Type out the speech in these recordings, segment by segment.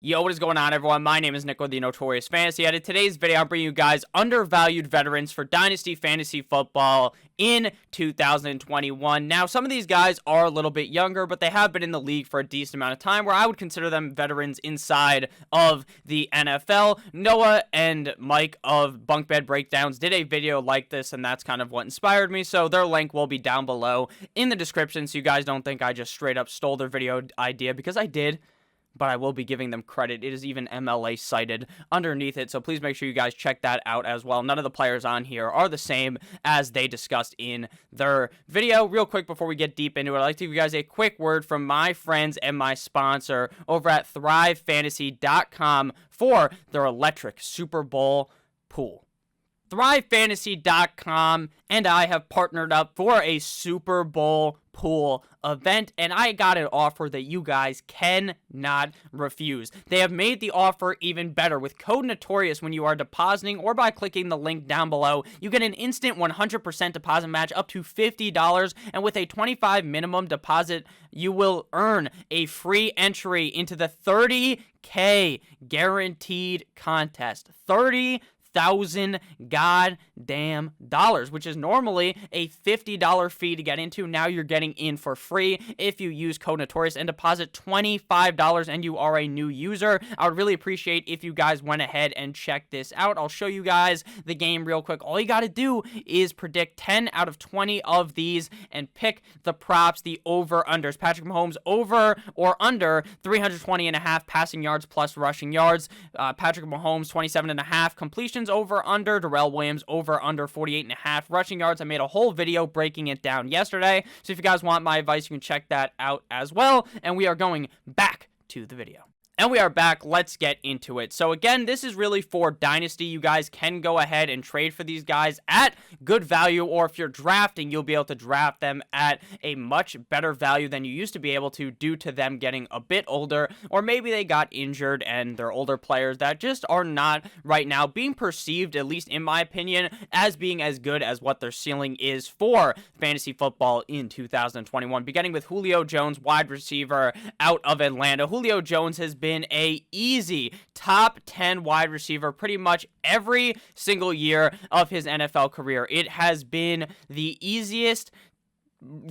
Yo, what is going on, everyone? My name is Nick with the Notorious Fantasy Edit. Today's video, I'm bringing you guys undervalued veterans for Dynasty Fantasy Football in 2021. Now, some of these guys are a little bit younger, but they have been in the league for a decent amount of time, where I would consider them veterans inside of the NFL. Noah and Mike of Bunk Bed Breakdowns did a video like this, and that's kind of what inspired me, so their link will be down below in the description, so you guys don't think I just straight up stole their video idea, because I did. But I will be giving them credit. It is even MLA cited underneath it, so please make sure you guys check that out as well. None of the players on here are the same as they discussed in their video. Real quick before we get deep into it, I'd like to give you guys a quick word from my friends and my sponsor over at ThriveFantasy.com for their electric Super Bowl pool. ThriveFantasy.com and I have partnered up for a Super Bowl pool event, and I got an offer that you guys cannot refuse. They have made the offer even better with code Notorious. When you are depositing or by clicking the link down below, you get an instant 100% deposit match up to $50, and with a $25 minimum deposit, you will earn a free entry into the $30K guaranteed contest. $30,000 goddamn dollars, which is normally a $50 fee to get into. Now you're getting in for free if you use code Notorious and deposit $25 and you are a new user. I would really appreciate if you guys went ahead and checked this out. I'll show you guys the game real quick. All you got to do is predict 10 out of 20 of these and pick the props, the over-unders. Patrick Mahomes over or under 320.5 passing yards plus rushing yards. Patrick Mahomes 27.5 completions over under. Darrell Williams over under 48.5 rushing yards. I made a whole video breaking it down yesterday, so if you guys want my advice, you can check that out as well. And we are going back to the video. And we are back. Let's get into it. So again, this is really for Dynasty. You guys can go ahead and trade for these guys at good value, or if you're drafting, you'll be able to draft them at a much better value than you used to be able to due to them getting a bit older, or maybe they got injured and they're older players that just are not right now being perceived, at least in my opinion, as being as good as what their ceiling is for fantasy football in 2021. Beginning with Julio Jones, wide receiver out of Atlanta. Julio Jones has been a easy top 10 wide receiver pretty much every single year of his NFL career. It has been the easiest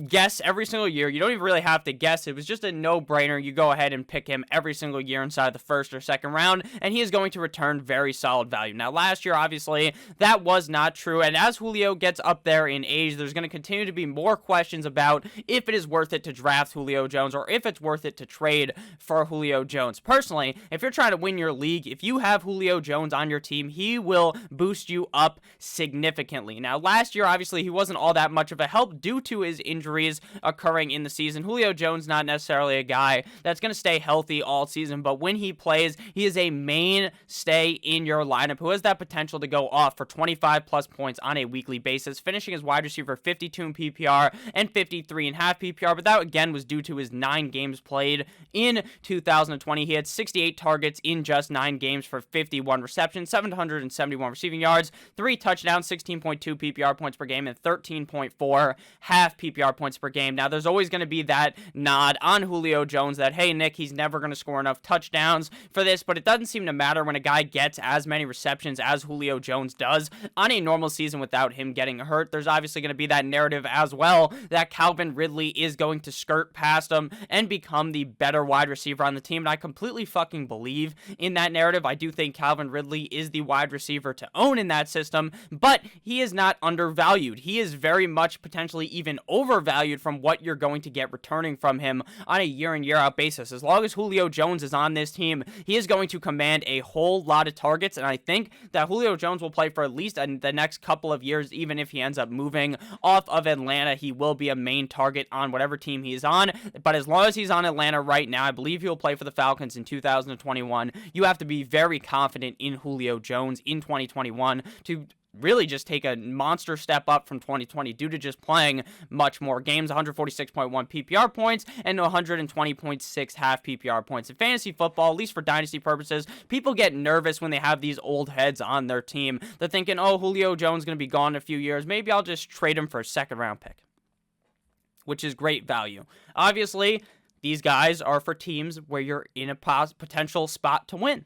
guess every single year. You don't even really have to guess. It was just a no-brainer. You go ahead and pick him every single year inside the first or second round, and he is going to return very solid value. Now, last year, obviously, that was not true, and as Julio gets up there in age, there's going to continue to be more questions about if it is worth it to draft Julio Jones or if it's worth it to trade for Julio Jones. Personally, if you're trying to win your league, if you have Julio Jones on your team, he will boost you up significantly. Now, last year, obviously, he wasn't all that much of a help due to his injuries occurring in the season. Julio Jones not necessarily a guy that's going to stay healthy all season, but when he plays, he is a mainstay in your lineup who has that potential to go off for 25 plus points on a weekly basis, finishing as wide receiver 52 in PPR and 53.5 PPR, but that again was due to his 9 games played in 2020. He had 68 targets in just 9 games for 51 receptions, 771 receiving yards, 3 touchdowns, 16.2 PPR points per game, and 13.4 half PPR points per game. Now, there's always going to be that nod on Julio Jones that, hey, Nick, he's never going to score enough touchdowns for this, but it doesn't seem to matter when a guy gets as many receptions as Julio Jones does on a normal season without him getting hurt. There's obviously going to be that narrative as well that Calvin Ridley is going to skirt past him and become the better wide receiver on the team, and I completely fucking believe in that narrative. I do think Calvin Ridley is the wide receiver to own in that system, but he is not undervalued. He is very much potentially even overvalued from what you're going to get returning from him on a year in, year out basis. As long as Julio Jones is on this team, he is going to command a whole lot of targets, and I think that Julio Jones will play for at least the next couple of years. Even if he ends up moving off of Atlanta, he will be a main target on whatever team he's on, but as long as he's on Atlanta right now, I believe he'll play for the Falcons in 2021. You have to be very confident in Julio Jones in 2021 to really just take a monster step up from 2020 due to just playing much more games, 146.1 PPR points and 120.6 half PPR points. In fantasy football, at least for dynasty purposes, people get nervous when they have these old heads on their team. They're thinking, oh, Julio Jones is going to be gone in a few years. Maybe I'll just trade him for a second round pick, which is great value. Obviously, These guys are for teams where you're in a potential spot to win.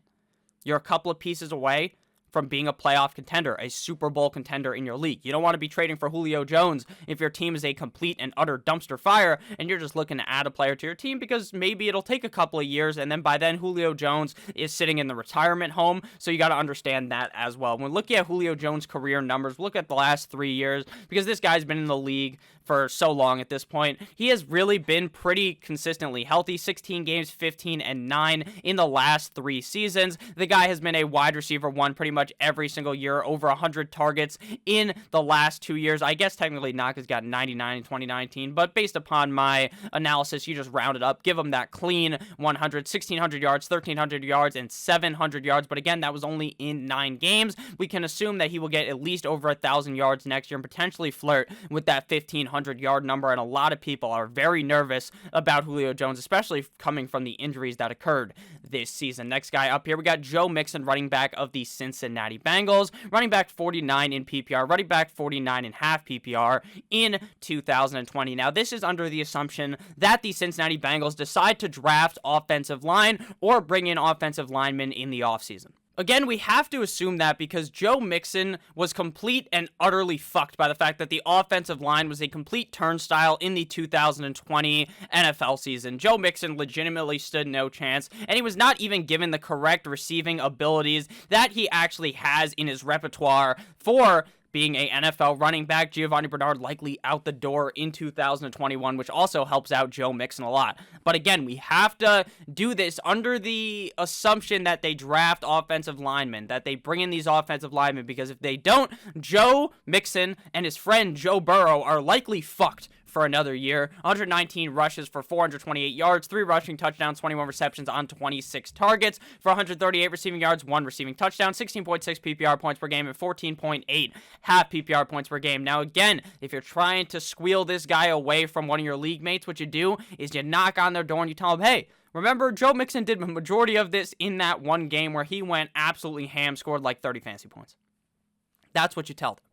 You're a couple of pieces away from being a playoff contender, a Super Bowl contender in your league. You don't want to be trading for Julio Jones if your team is a complete and utter dumpster fire and you're just looking to add a player to your team because maybe it'll take a couple of years and then by then Julio Jones is sitting in the retirement home. So you got to understand that as well. When looking at Julio Jones' career numbers, look at the last 3 years because this guy's been in the league for so long at this point. He has really been pretty consistently healthy. 16 games, 15-9 in the last 3 seasons. The guy has been a wide receiver 1 pretty much every single year, over 100 targets in the last 2 years. I guess technically not because he got 99 in 2019, but based upon my analysis, you just round it up. Give him that clean 100, 1,600 yards, 1,300 yards, and 700 yards. But again, that was only in 9 games. We can assume that he will get at least over 1,000 yards next year and potentially flirt with that 1,500-yard number. And a lot of people are very nervous about Julio Jones, especially coming from the injuries that occurred this season. Next guy up here, we got Joe Mixon, running back of the Cincinnati Bengals, running back 49 in PPR, running back 49 in half PPR in 2020. Now, this is under the assumption that the Cincinnati Bengals decide to draft offensive line or bring in offensive linemen in the offseason. Again, we have to assume that because Joe Mixon was complete and utterly fucked by the fact that the offensive line was a complete turnstile in the 2020 NFL season. Joe Mixon legitimately stood no chance, and he was not even given the correct receiving abilities that he actually has in his repertoire for being a NFL running back. Giovanni Bernard likely out the door in 2021, which also helps out Joe Mixon a lot. But again, we have to do this under the assumption that they draft offensive linemen, that they bring in these offensive linemen, because if they don't, Joe Mixon and his friend Joe Burrow are likely fucked for another year. 119 rushes for 428 yards, 3 rushing touchdowns, 21 receptions on 26 targets for 138 receiving yards, 1 receiving touchdown, 16.6 PPR points per game, and 14.8 half PPR points per game. Now, again, if you're trying to squeal this guy away from one of your league mates, what you do is you knock on their door and you tell them, hey, remember, Joe Mixon did the majority of this in that one game where he went absolutely ham, scored like 30 fantasy points. That's what you tell them.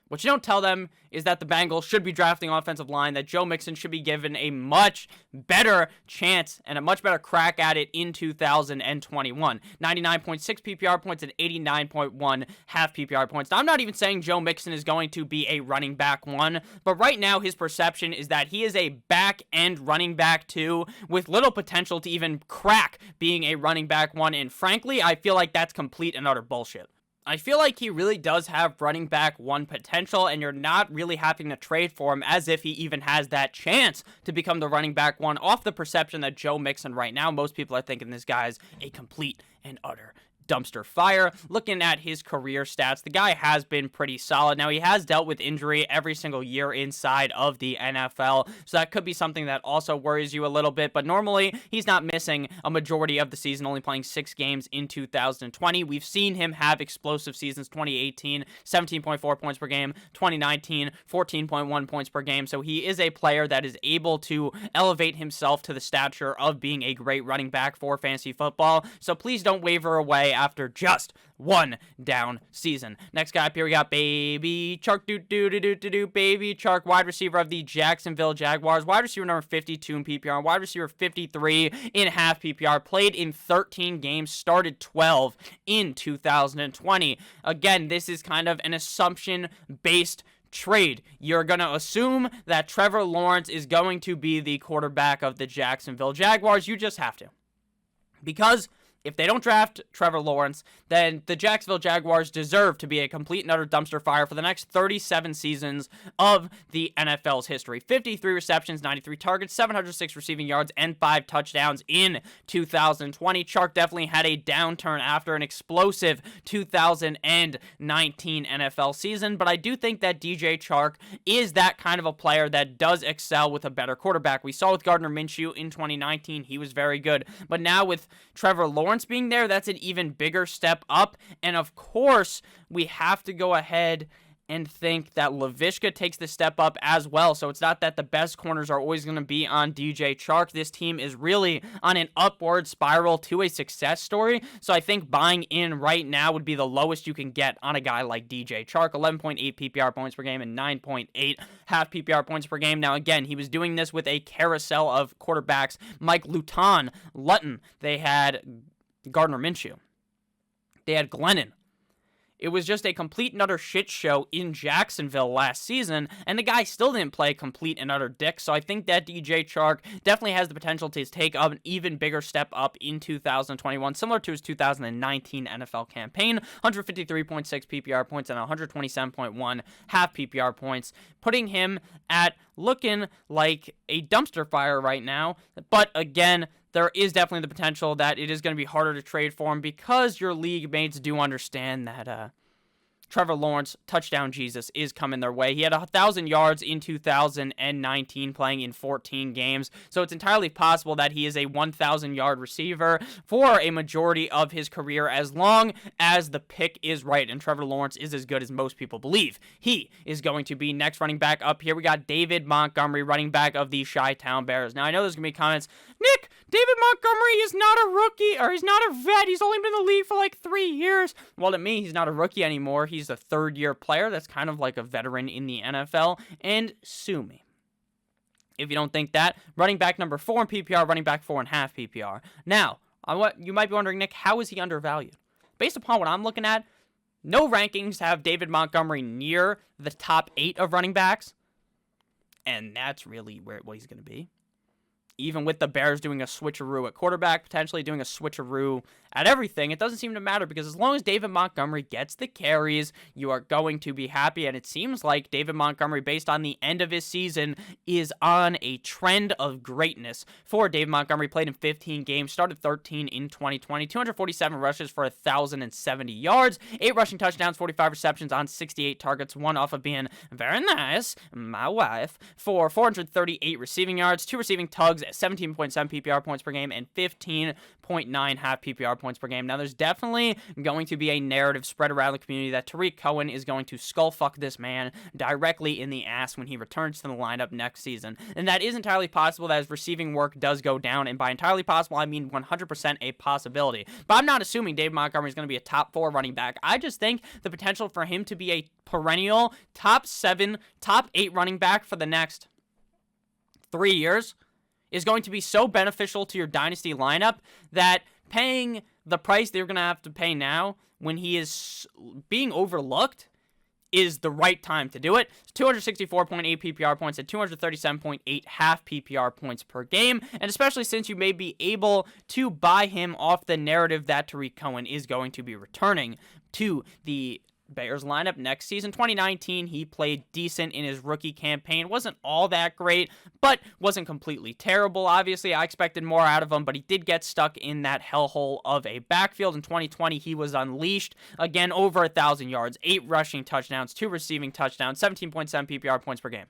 What you don't tell them is that the Bengals should be drafting offensive line, that Joe Mixon should be given a much better chance and a much better crack at it in 2021. 99.6 PPR points and 89.1 half PPR points. Now, I'm not even saying Joe Mixon is going to be a running back 1, but right now his perception is that he is a back-end running back 2 with little potential to even crack being a running back 1, and frankly, I feel like that's complete and utter bullshit. I feel like he really does have running back 1 potential, and you're not really having to trade for him as if he even has that chance to become the running back 1 off the perception that Joe Mixon right now, most people are thinking this guy is a complete and utter dumpster fire. Looking at his career stats, the guy has been pretty solid. Now, he has dealt with injury every single year inside of the NFL, so that could be something that also worries you a little bit, but normally he's not missing a majority of the season, only playing 6 games in 2020. We've seen him have explosive seasons. 2018, 17.4 points per game, 2019, 14.1 points per game, so he is a player that is able to elevate himself to the stature of being a great running back for fantasy football, so please don't waver away after just 1 down season. Next guy up here, we got Baby Chark, Baby Chark, wide receiver of the Jacksonville Jaguars, wide receiver number 52 in PPR, wide receiver 53 in half PPR, played in 13 games, started 12 in 2020. Again, this is kind of an assumption-based trade. You're going to assume that Trevor Lawrence is going to be the quarterback of the Jacksonville Jaguars. You just have to. Because if they don't draft Trevor Lawrence, then the Jacksonville Jaguars deserve to be a complete and utter dumpster fire for the next 37 seasons of the NFL's history. 53 receptions, 93 targets, 706 receiving yards, and 5 touchdowns in 2020. Chark definitely had a downturn after an explosive 2019 NFL season, but I do think that DJ Chark is that kind of a player that does excel with a better quarterback. We saw with Gardner Minshew in 2019, he was very good, but now with Trevor Lawrence being there, that's an even bigger step up. And of course, we have to go ahead and think that Laviska takes the step up as well. So it's not that the best corners are always going to be on DJ Chark. This team is really on an upward spiral to a success story. So I think buying in right now would be the lowest you can get on a guy like DJ Chark. 11.8 PPR points per game and 9.8 half PPR points per game. Now, again, he was doing this with a carousel of quarterbacks. Mike Luton, Lutton. They had Gardner Minshew. They had Glennon. It was just a complete and utter shit show in Jacksonville last season, and the guy still didn't play complete and utter dick, so I think that DJ Chark definitely has the potential to take up an even bigger step up in 2021, similar to his 2019 NFL campaign. 153.6 PPR points and 127.1 half PPR points, putting him at looking like a dumpster fire right now, but again, there is definitely the potential that it is going to be harder to trade for him because your league mates do understand that Trevor Lawrence, touchdown Jesus, is coming their way. He had 1,000 yards in 2019 playing in 14 games, so it's entirely possible that he is a 1,000-yard receiver for a majority of his career as long as the pick is right, and Trevor Lawrence is as good as most people believe. He is going to be next running back up here. We got David Montgomery, running back of the Chi-Town Bears. Now, I know there's going to be comments, Nick, David Montgomery is not a rookie, or he's not a vet. He's only been in the league for like 3 years. Well, to me, he's not a rookie anymore. He's a third-year player that's kind of like a veteran in the NFL, and sue me if you don't think that. Running back number 4 in PPR, running back 4.5 PPR. Now, you might be wondering, Nick, how is he undervalued? Based upon what I'm looking at, no rankings have David Montgomery near the top 8 of running backs, and that's really what he's going to be. Even with the Bears doing a switcheroo at quarterback, potentially doing a switcheroo at everything, it doesn't seem to matter because as long as David Montgomery gets the carries, you are going to be happy. And it seems like David Montgomery, based on the end of his season, is on a trend of greatness. For David Montgomery, played in 15 games, started 13 in 2020, 247 rushes for 1,070 yards, 8 rushing touchdowns, 45 receptions on 68 targets, one off of being very nice, my wife, for 438 receiving yards, 2 receiving tugs, 17.7 PPR points per game, and 15.9 half PPR points per game. Now, there's definitely going to be a narrative spread around the community that Tariq Cohen is going to skull fuck this man directly in the ass when he returns to the lineup next season. And that is entirely possible that his receiving work does go down, and by entirely possible, I mean 100% a possibility. But I'm not assuming David Montgomery is going to be a top 4 running back. I just think the potential for him to be a perennial top 7, top 8 running back for the next 3 years is going to be so beneficial to your dynasty lineup that paying the price they're going to have to pay now when he is being overlooked is the right time to do it. 264.8 PPR points and 237.8 half PPR points per game, and especially since you may be able to buy him off the narrative that Tariq Cohen is going to be returning to the Bears lineup next season. 2019, he played decent in his rookie campaign. Wasn't all that great, but wasn't completely terrible. Obviously, I expected more out of him, but he did get stuck in that hellhole of a backfield. In 2020, he was unleashed. Again, over 1,000 yards, 8 rushing touchdowns, 2 receiving touchdowns, 17.7 PPR points per game.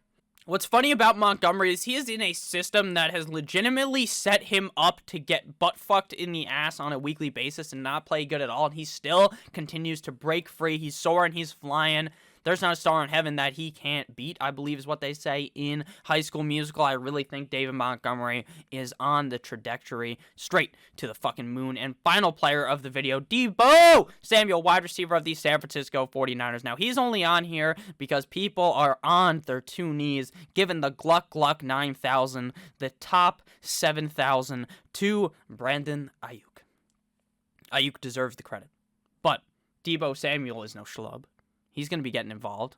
What's funny about Montgomery is he is in a system that has legitimately set him up to get butt-fucked in the ass on a weekly basis and not play good at all, and he still continues to break free. He's soaring, he's flying. There's not a star in heaven that he can't beat, I believe is what they say in High School Musical. I really think David Montgomery is on the trajectory straight to the fucking moon. And final player of the video, Deebo Samuel, wide receiver of the San Francisco 49ers. Now, he's only on here because people are on their 2 knees, giving the Gluck 9,000, the top 7,000 to Brandon Ayuk. Ayuk deserves the credit. But Deebo Samuel is no schlub. He's going to be getting involved.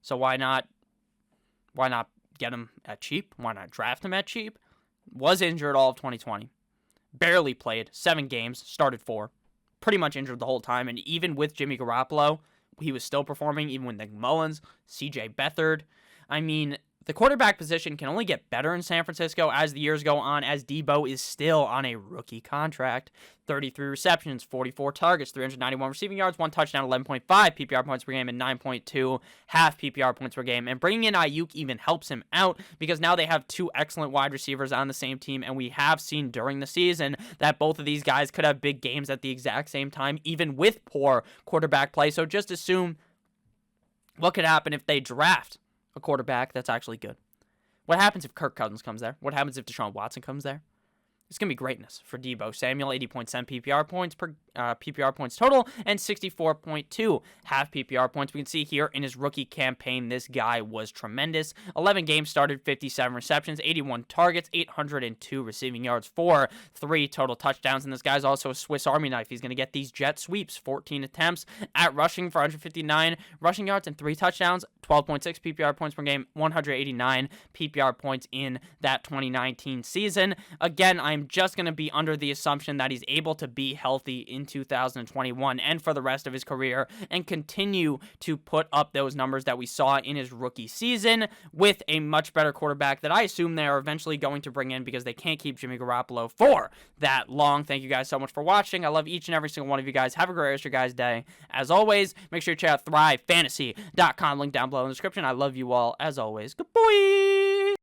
So why not get him at cheap? Why not draft him at cheap? Was injured all of 2020. Barely played. 7 games. Started 4. Pretty much injured the whole time. And even with Jimmy Garoppolo, he was still performing. Even with Nick Mullins, CJ Beathard. I mean, the quarterback position can only get better in San Francisco as the years go on, as Deebo is still on a rookie contract. 33 receptions, 44 targets, 391 receiving yards, 1 touchdown, 11.5 PPR points per game, and 9.2 half PPR points per game. And bringing in Ayuk even helps him out because now they have 2 excellent wide receivers on the same team, and we have seen during the season that both of these guys could have big games at the exact same time, even with poor quarterback play. So just assume What could happen if they draft a quarterback that's actually good? What happens if Kirk Cousins comes there? What happens if Deshaun Watson comes there? It's going to be greatness for Deebo Samuel, 80.7 PPR points per PPR points total, and 64.2 half PPR points. We can see here in his rookie campaign, this guy was tremendous. 11 games started, 57 receptions, 81 targets, 802 receiving yards for 3 total touchdowns. And this guy's also a Swiss Army knife. He's going to get these jet sweeps, 14 attempts at rushing for 159 rushing yards and 3 touchdowns, 12.6 PPR points per game, 189 PPR points in that 2019 season. Again, I'm just going to be under the assumption that he's able to be healthy in 2021 and for the rest of his career and continue to put up those numbers that we saw in his rookie season with a much better quarterback that I assume they are eventually going to bring in because they can't keep Jimmy Garoppolo for that long. Thank you guys so much for watching. I love each and every single one of you guys. Have a great rest of your guys' day. As always, make sure you check out thrivefantasy.com. Link down below in the description. I love you all as always. Good boy.